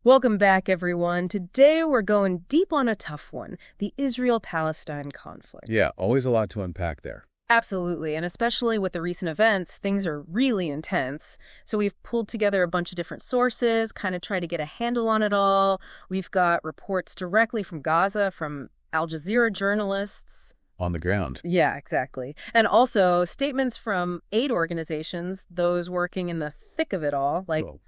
Welcome back, everyone. Today we're going deep on a tough one, the Israel-Palestine conflict. Yeah, always a lot to unpack there. Absolutely, and especially with the recent events, things are really intense. So we've pulled together a bunch of different sources, kind of tried to get a handle on it all. We've got reports directly from Gaza, from Al Jazeera journalists. On the ground. Yeah, exactly. And also statements from aid organizations, those working in the thick of it all, like Well,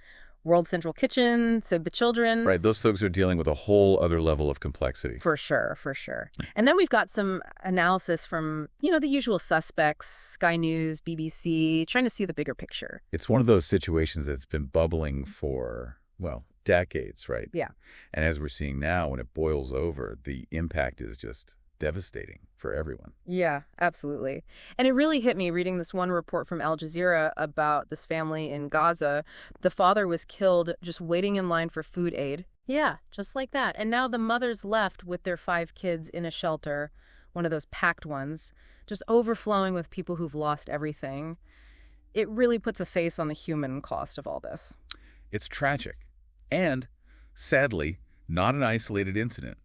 World Central Kitchen, Save the Children. right, those folks are dealing with a whole other level of complexity. For sure, for sure. And then we've got some analysis from, the usual suspects, Sky News, BBC, trying to see the bigger picture. It's one of those situations that's been bubbling for, well, decades, right? Yeah. And as we're seeing now, when it boils over, the impact is just devastating for everyone. Yeah, absolutely. And it really hit me reading this one report from Al Jazeera about this family in Gaza. The father was killed just waiting in line for food aid. Yeah, just like that. And now the mother's left with their 5 kids in a shelter, one of those packed ones, just overflowing with people who've lost everything. It really puts a face on the human cost of all this. It's tragic. And, sadly, not an isolated incident.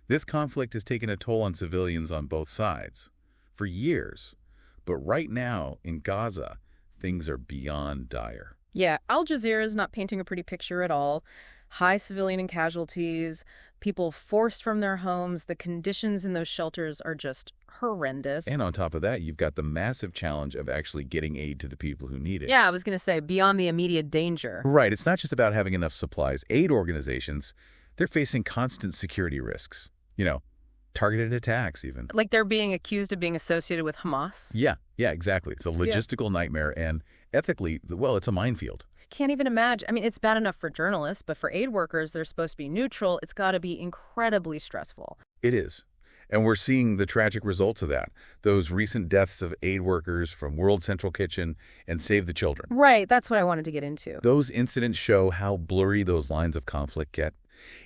This conflict has taken a toll on civilians on both sides for years. But right now, in Gaza, things are beyond dire. Yeah, Al Jazeera is not painting a pretty picture at all. High civilian and casualties, people forced from their homes. The conditions in those shelters are just horrendous. And on top of that, you've got the massive challenge of actually getting aid to the people who need it. Yeah, I was going to say, beyond the immediate danger. Right. It's not just about having enough supplies. Aid organizations, they're facing constant security risks. Targeted attacks even. Like they're being accused of being associated with Hamas? Yeah, exactly. It's a logistical nightmare, and ethically, well, it's a minefield. Can't even imagine. I mean, it's bad enough for journalists, but for aid workers, they're supposed to be neutral. It's got to be incredibly stressful. It is. And we're seeing the tragic results of that. Those recent deaths of aid workers from World Central Kitchen and Save the Children. Right, that's what I wanted to get into. Those incidents show how blurry those lines of conflict get.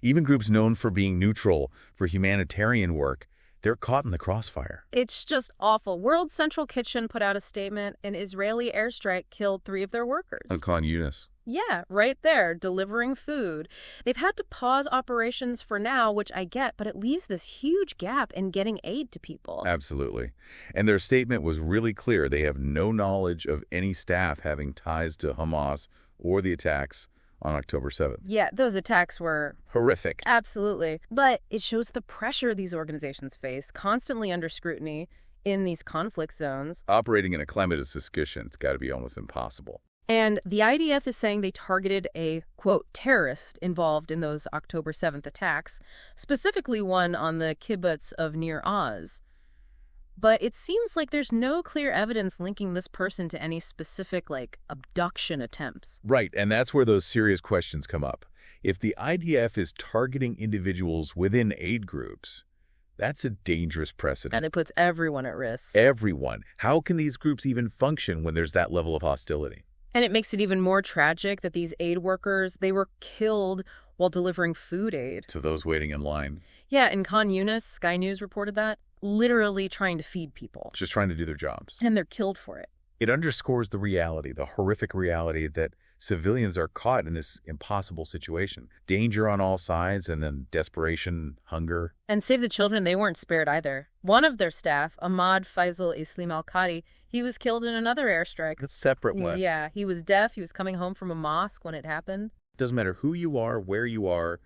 Even groups known for being neutral for humanitarian work, they're caught in the crossfire. It's just awful. World Central Kitchen put out a statement. An Israeli airstrike killed 3 of their workers. On Khan Yunis. Yeah, right there, delivering food. They've had to pause operations for now, which I get, but it leaves this huge gap in getting aid to people. Absolutely. And their statement was really clear. They have no knowledge of any staff having ties to Hamas or the attacks on October 7th. Yeah, those attacks were horrific. Absolutely. But it shows the pressure these organizations face, constantly under scrutiny in these conflict zones. Operating in a climate of suspicion, it's got to be almost impossible. And the IDF is saying they targeted a, quote, terrorist involved in those October 7th attacks, specifically one on the kibbutz of Nir Oz. But it seems like there's no clear evidence linking this person to any specific, abduction attempts. Right, and that's where those serious questions come up. If the IDF is targeting individuals within aid groups, that's a dangerous precedent. And it puts everyone at risk. Everyone. How can these groups even function when there's that level of hostility? And it makes it even more tragic that these aid workers, they were killed while delivering food aid. To those waiting in line. Yeah, in Khan Yunis, Sky News reported that. Literally trying to feed people. Just trying to do their jobs. And they're killed for it. It underscores the reality, the horrific reality that civilians are caught in this impossible situation. Danger on all sides, and then desperation, hunger. And Save the Children, they weren't spared either. One of their staff, Ahmad Faisal Islam al-Qadi, he was killed in another airstrike. That's separate one. Yeah, he was deaf. He was coming home from a mosque when it happened. Doesn't matter who you are, where you are,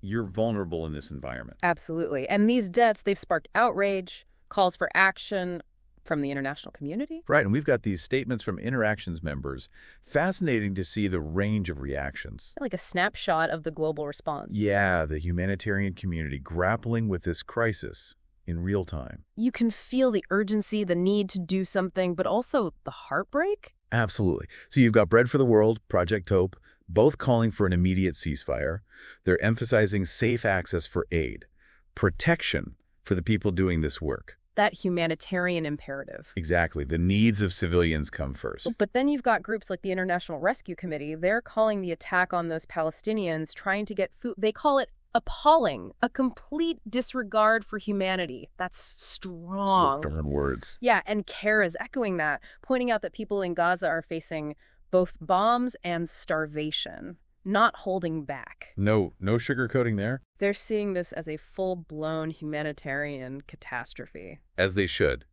you're vulnerable in this environment. Absolutely. And these deaths, they've sparked outrage, calls for action from the international community. Right, and we've got these statements from Interactions members. Fascinating to see the range of reactions. Like a snapshot of the global response. Yeah, the humanitarian community grappling with this crisis in real time. You can feel the urgency, the need to do something, but also the heartbreak. Absolutely. So you've got Bread for the World, Project Hope, both calling for an immediate ceasefire. They're emphasizing safe access for aid, protection for the people doing this work. That humanitarian imperative. Exactly. The needs of civilians come first. But then you've got groups like the International Rescue Committee. They're calling the attack on those Palestinians trying to get food. They call it appalling, a complete disregard for humanity. That's strong. Stern words. Yeah, and CARE is echoing that, pointing out that people in Gaza are facing both bombs and starvation. not holding back. No sugarcoating there? They're seeing this as a full-blown humanitarian catastrophe. As they should.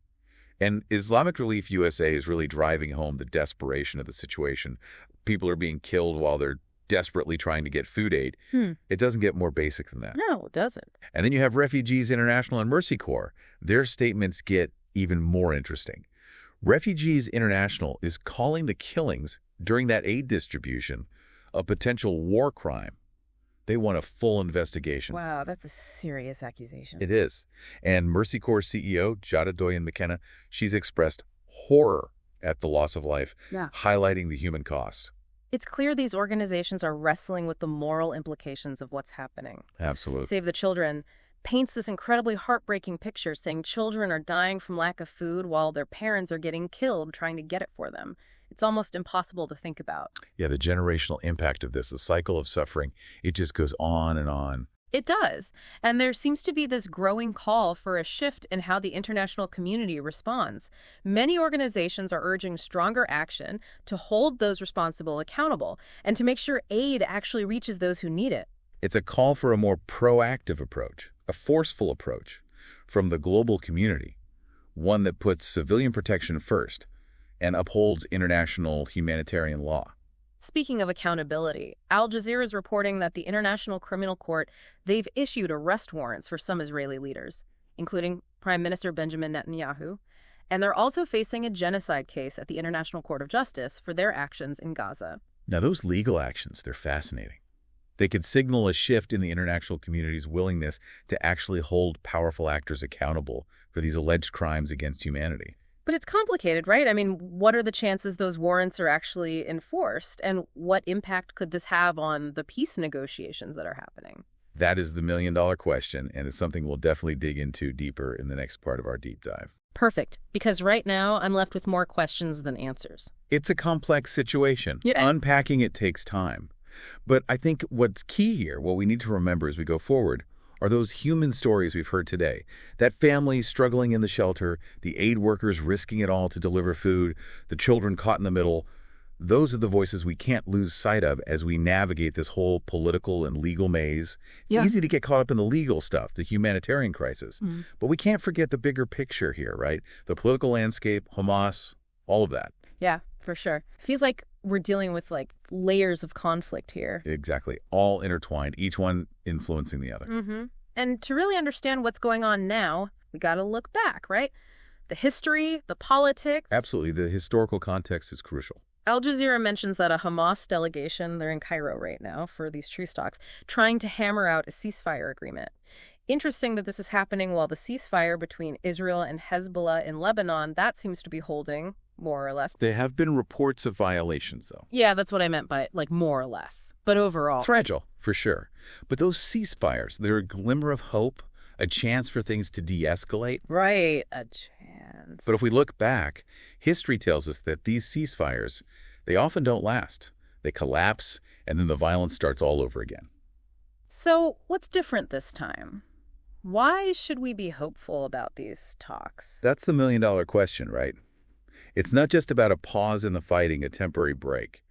And Islamic Relief USA is really driving home the desperation of the situation. People are being killed while they're desperately trying to get food aid. It doesn't get more basic than that. No, it doesn't. And then you have Refugees International and Mercy Corps. Their statements get even more interesting. Refugees International is calling the killings during that aid distribution a potential war crime. They want a full investigation. Wow, that's a serious accusation. It is. And Mercy Corps CEO, Jada Doyen McKenna, she's expressed horror at the loss of life, highlighting the human cost. It's clear these organizations are wrestling with the moral implications of what's happening. Absolutely. Save the Children paints this incredibly heartbreaking picture, saying children are dying from lack of food while their parents are getting killed trying to get it for them. It's almost impossible to think about. Yeah, the generational impact of this, the cycle of suffering, it just goes on and on. It does. And there seems to be this growing call for a shift in how the international community responds. Many organizations are urging stronger action to hold those responsible accountable and to make sure aid actually reaches those who need it. It's a call for a more proactive approach, a forceful approach from the global community, one that puts civilian protection first and upholds international humanitarian law. Speaking of accountability, Al Jazeera is reporting that the International Criminal Court, they've issued arrest warrants for some Israeli leaders, including Prime Minister Benjamin Netanyahu, and they're also facing a genocide case at the International Court of Justice for their actions in Gaza. Now, those legal actions, they're fascinating. They could signal a shift in the international community's willingness to actually hold powerful actors accountable for these alleged crimes against humanity. But it's complicated, right? I mean, what are the chances those warrants are actually enforced? And what impact could this have on the peace negotiations that are happening? That is the million-dollar question, and it's something we'll definitely dig into deeper in the next part of our deep dive. Perfect, because right now I'm left with more questions than answers. It's a complex situation. Yeah. Unpacking it takes time. But I think what's key here, what we need to remember as we go forward, are those human stories we've heard today. That family struggling in the shelter, the aid workers risking it all to deliver food, the children caught in the middle. Those are the voices we can't lose sight of as we navigate this whole political and legal maze. It's easy to get caught up in the legal stuff, the humanitarian crisis. But we can't forget the bigger picture here, right? The political landscape, Hamas, all of that. Yeah, for sure. Feels like we're dealing with like layers of conflict here. Exactly. All intertwined, each one influencing the other. And to really understand what's going on now, we got to look back, right? The history, the politics. Absolutely. The historical context is crucial. Al Jazeera mentions that a Hamas delegation, they're in Cairo right now for these truce talks, trying to hammer out a ceasefire agreement. Interesting that this is happening while the ceasefire between Israel and Hezbollah in Lebanon, that seems to be holding, more or less. There have been reports of violations, though. Yeah, that's what I meant by, like, more or less. But overall... It's fragile, for sure. But those ceasefires, they're a glimmer of hope, a chance for things to de-escalate. Right, a chance. But if we look back, history tells us that these ceasefires, they often don't last. They collapse, and then the violence starts all over again. So, what's different this time? Why should we be hopeful about these talks? That's the million-dollar question, right? It's not just about a pause in the fighting, a temporary break.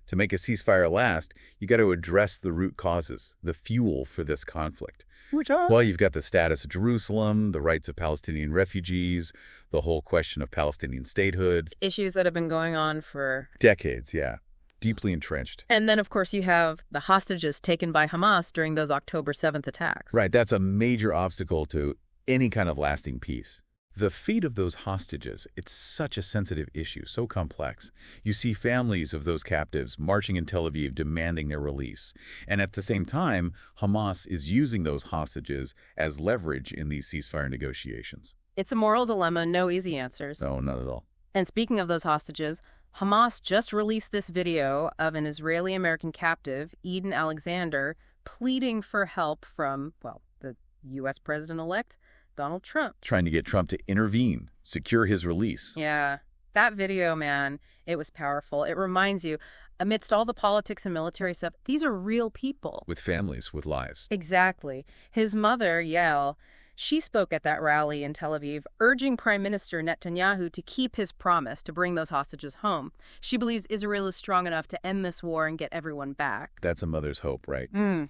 To make a ceasefire last, you got to address the root causes, the fuel for this conflict. Which are? Well, you've got the status of Jerusalem, the rights of Palestinian refugees, the whole question of Palestinian statehood. Issues that have been going on for... decades, yeah. Deeply entrenched. And then, of course, you have the hostages taken by Hamas during those October 7th attacks. Right, that's a major obstacle to any kind of lasting peace. The fate of those hostages, it's such a sensitive issue, so complex. You see families of those captives marching in Tel Aviv demanding their release. And at the same time, Hamas is using those hostages as leverage in these ceasefire negotiations. It's a moral dilemma, no easy answers. No, not at all. And speaking of those hostages, Hamas just released this video of an Israeli-American captive, Eden Alexander, pleading for help from, well, the U.S. president-elect, Donald Trump. Trying to get Trump to intervene, secure his release. Yeah, that video, man, it was powerful. It reminds you, amidst all the politics and military stuff, these are real people. With families, with lives. Exactly. His mother, Yael, She spoke at that rally in Tel Aviv, urging Prime Minister Netanyahu to keep his promise to bring those hostages home. She believes Israel is strong enough to end this war and get everyone back. That's a mother's hope, right? Mm.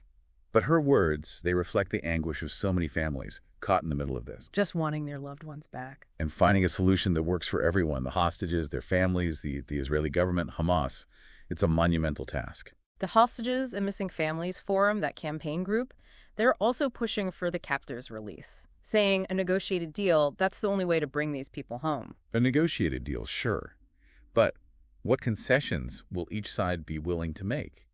But her words, they reflect the anguish of so many families caught in the middle of this. Just wanting their loved ones back. And finding a solution that works for everyone, the hostages, their families, the Israeli government, Hamas, it's a monumental task. The Hostages and Missing Families Forum, that campaign group, they're also pushing for the captors' release, saying a negotiated deal, that's the only way to bring these people home. A negotiated deal, sure. But what concessions will each side be willing to make?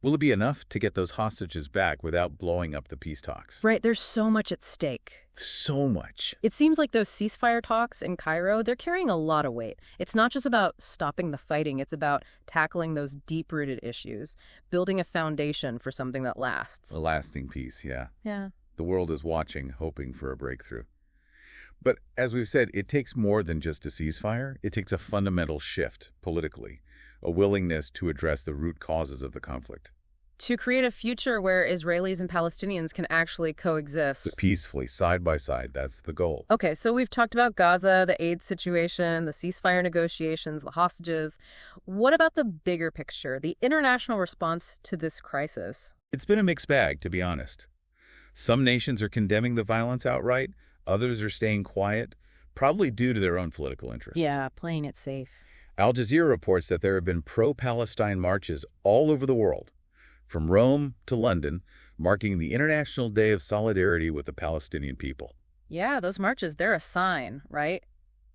Will it be enough to get those hostages back without blowing up the peace talks? Right, there's so much at stake. So much. It seems like those ceasefire talks in Cairo, they're carrying a lot of weight. It's not just about stopping the fighting, it's about tackling those deep-rooted issues, building a foundation for something that lasts. A lasting peace, yeah. Yeah. The world is watching, hoping for a breakthrough. But as we've said, it takes more than just a ceasefire. It takes a fundamental shift politically, a willingness to address the root causes of the conflict. To create a future where Israelis and Palestinians can actually coexist. Peacefully, side by side, that's the goal. Okay, so we've talked about Gaza, the aid situation, the ceasefire negotiations, the hostages. What about the bigger picture, the international response to this crisis? It's been a mixed bag, to be honest. Some nations are condemning the violence outright. Others are staying quiet, probably due to their own political interests. Yeah, playing it safe. Al Jazeera reports that there have been pro-Palestine marches all over the world, from Rome to London, marking the International Day of Solidarity with the Palestinian people. Yeah, those marches, they're a sign, right?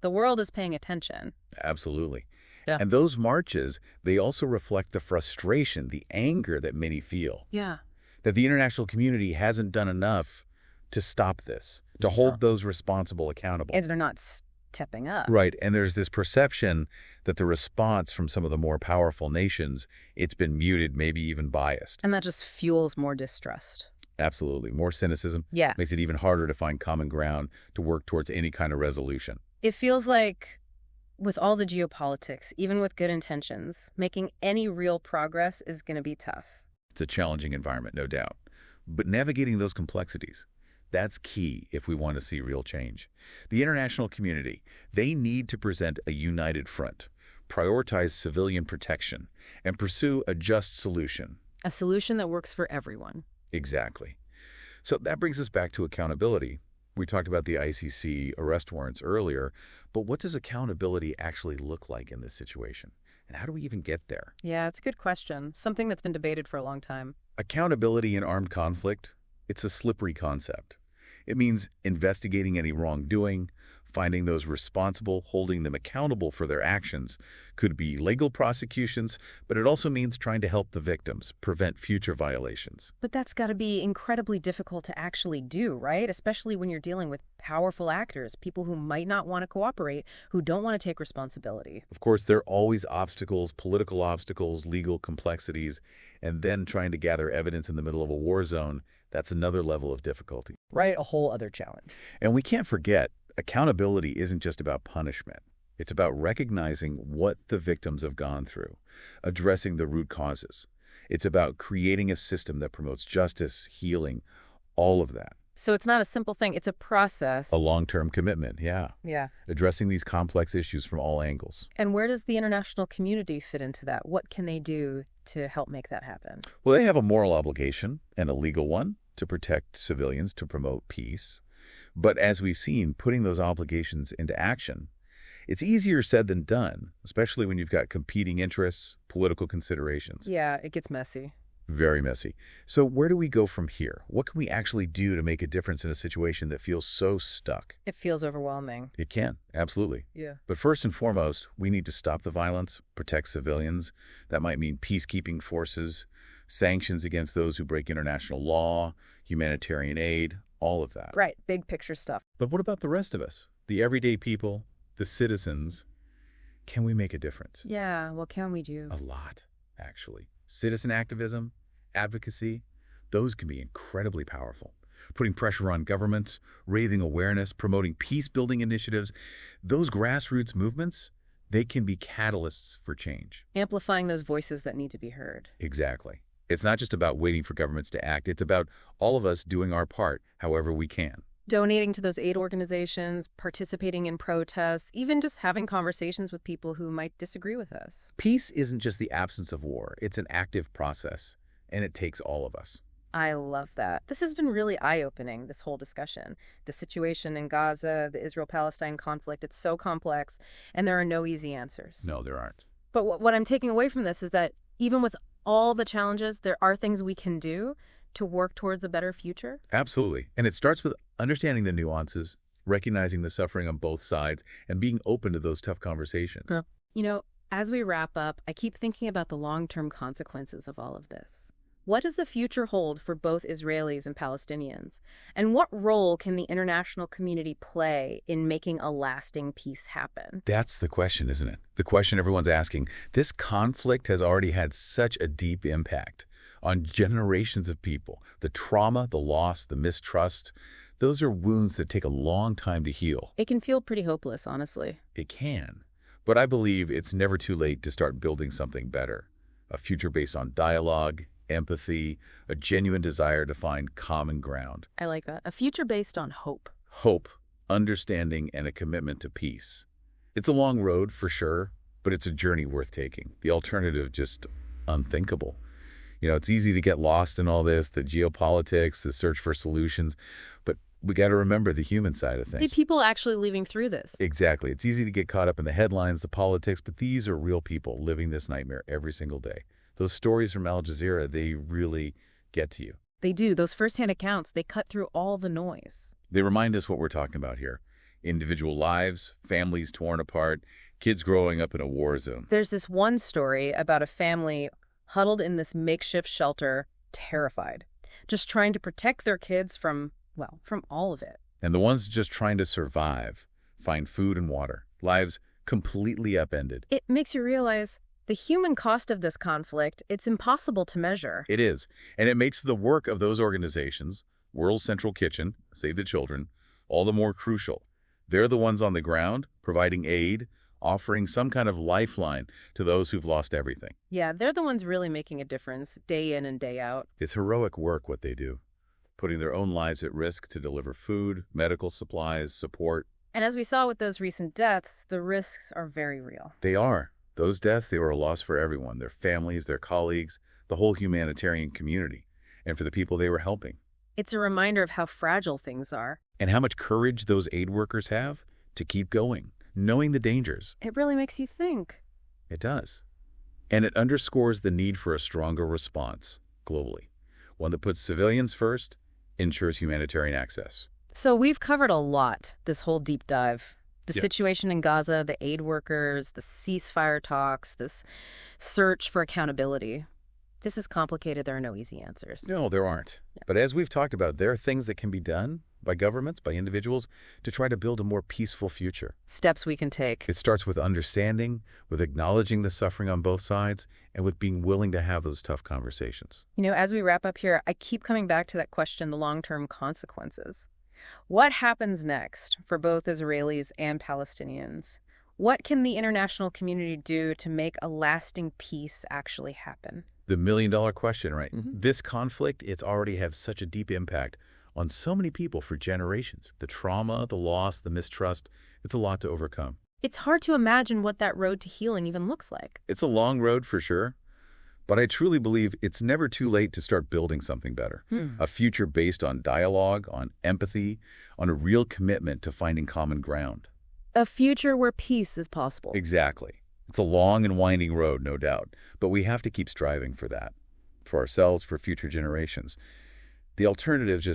The world is paying attention. Absolutely. Yeah. And those marches, they also reflect the frustration, the anger that many feel. Yeah. That the international community hasn't done enough to stop this, to hold those responsible accountable. And they're not stepping up. Right, and there's this perception that the response from some of the more powerful nations, it's been muted, maybe even biased. And that just fuels more distrust. Absolutely. More cynicism. Yeah. Makes it even harder to find common ground, to work towards any kind of resolution. It feels like with all the geopolitics, even with good intentions, making any real progress is going to be tough. It's a challenging environment, no doubt. But navigating those complexities, that's key if we want to see real change. The international community, they need to present a united front, prioritize civilian protection, and pursue a just solution. A solution that works for everyone. Exactly. So that brings us back to accountability. We talked about the ICC arrest warrants earlier, but what does accountability actually look like in this situation? And how do we even get there? Yeah, it's a good question. Something that's been debated for a long time. Accountability in armed conflict, it's a slippery concept. It means investigating any wrongdoing, finding those responsible, holding them accountable for their actions. Could be legal prosecutions, but it also means trying to help the victims, prevent future violations. But that's got to be incredibly difficult to actually do, right? Especially when you're dealing with powerful actors, people who might not want to cooperate, who don't want to take responsibility. Of course, there are always obstacles, political obstacles, legal complexities, and then trying to gather evidence in the middle of a war zone. That's another level of difficulty. Right, a whole other challenge. And we can't forget, accountability isn't just about punishment. It's about recognizing what the victims have gone through, addressing the root causes. It's about creating a system that promotes justice, healing, all of that. So it's not a simple thing. It's a process. A long-term commitment, yeah. Yeah. Addressing these complex issues from all angles. And where does the international community fit into that? What can they do to help make that happen? Well, they have a moral obligation and a legal one to protect civilians, to promote peace. But as we've seen, putting those obligations into action, it's easier said than done, especially when you've got competing interests, political considerations. Yeah, it gets messy. Very messy. So where do we go from here? What can we actually do to make a difference in a situation that feels so stuck? It feels overwhelming. It can, absolutely. Yeah. But first and foremost, we need to stop the violence, protect civilians. That might mean peacekeeping forces, sanctions against those who break international law, humanitarian aid, all of that. Right, big picture stuff. But what about the rest of us? The everyday people, the citizens. Can we make a difference? Yeah, what can we do? A lot, actually. Citizen activism, advocacy, those can be incredibly powerful. Putting pressure on governments, raising awareness, promoting peace-building initiatives, those grassroots movements, they can be catalysts for change. Amplifying those voices that need to be heard. Exactly. It's not just about waiting for governments to act. It's about all of us doing our part however we can. Donating to those aid organizations, participating in protests, even just having conversations with people who might disagree with us. Peace isn't just the absence of war. It's an active process, and it takes all of us. I love that. This has been really eye-opening, this whole discussion. The situation in Gaza, the Israel-Palestine conflict, it's so complex, and there are no easy answers. No, there aren't. But what I'm taking away from this is that even with all the challenges, there are things we can do to work towards a better future. Absolutely. And it starts with understanding the nuances, recognizing the suffering on both sides, and being open to those tough conversations. Yeah. You know, as we wrap up, I keep thinking about the long-term consequences of all of this. What does the future hold for both Israelis and Palestinians? And what role can the international community play in making a lasting peace happen? That's the question, isn't it? The question everyone's asking. This conflict has already had such a deep impact on generations of people. The trauma, the loss, the mistrust, those are wounds that take a long time to heal. It can feel pretty hopeless, honestly. It can. But I believe it's never too late to start building something better. A future based on dialogue, empathy, a genuine desire to find common ground. I like that. A future based on hope. Hope, understanding, and a commitment to peace. It's a long road, for sure, but it's a journey worth taking. The alternative, just unthinkable. You know, it's easy to get lost in all this, the geopolitics, the search for solutions, but we got to remember the human side of things. The people actually living through this. Exactly. It's easy to get caught up in the headlines, the politics, but these are real people living this nightmare every single day. Those stories from Al Jazeera, they really get to you. They do. Those firsthand accounts, they cut through all the noise. They remind us what we're talking about here. Individual lives, families torn apart, kids growing up in a war zone. There's this one story about a family huddled in this makeshift shelter, terrified, just trying to protect their kids from all of it. And the ones just trying to survive, find food and water, lives completely upended. It makes you realize the human cost of this conflict, it's impossible to measure. It is. And it makes the work of those organizations, World Central Kitchen, Save the Children, all the more crucial. They're the ones on the ground, providing aid, offering some kind of lifeline to those who've lost everything. Yeah, they're the ones really making a difference day in and day out. It's heroic work what they do, putting their own lives at risk to deliver food, medical supplies, support. And as we saw with those recent deaths, the risks are very real. They are. Those deaths, they were a loss for everyone, their families, their colleagues, the whole humanitarian community, and for the people they were helping. It's a reminder of how fragile things are. And how much courage those aid workers have to keep going, knowing the dangers. It really makes you think. It does. And it underscores the need for a stronger response globally, one that puts civilians first, ensures humanitarian access. So we've covered a lot, this whole deep dive. The situation in Gaza, the aid workers, the ceasefire talks, this search for accountability. This is complicated. There are no easy answers. No, there aren't. Yeah. But as we've talked about, there are things that can be done by governments, by individuals, to try to build a more peaceful future. Steps we can take. It starts with understanding, with acknowledging the suffering on both sides, and with being willing to have those tough conversations. You know, as we wrap up here, I keep coming back to that question, the long-term consequences. What happens next for both Israelis and Palestinians? What can the international community do to make a lasting peace actually happen? The million-dollar question, right? Mm-hmm. This conflict, it's already had such a deep impact on so many people for generations. The trauma, the loss, the mistrust, it's a lot to overcome. It's hard to imagine what that road to healing even looks like. It's a long road for sure, but I truly believe it's never too late to start building something better. A future based on dialogue, on empathy, on a real commitment to finding common ground. A future where peace is possible. Exactly. It's a long and winding road, no doubt, but we have to keep striving for that, for ourselves, for future generations. The alternative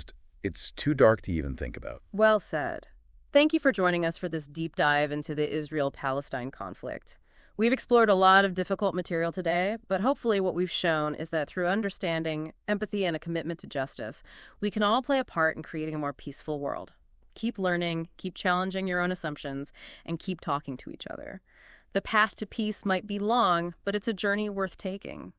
it's too dark to even think about. Well said. Thank you for joining us for this deep dive into the Israel-Palestine conflict. We've explored a lot of difficult material today, but hopefully what we've shown is that through understanding, empathy, and a commitment to justice, we can all play a part in creating a more peaceful world. Keep learning, keep challenging your own assumptions, and keep talking to each other. The path to peace might be long, but it's a journey worth taking.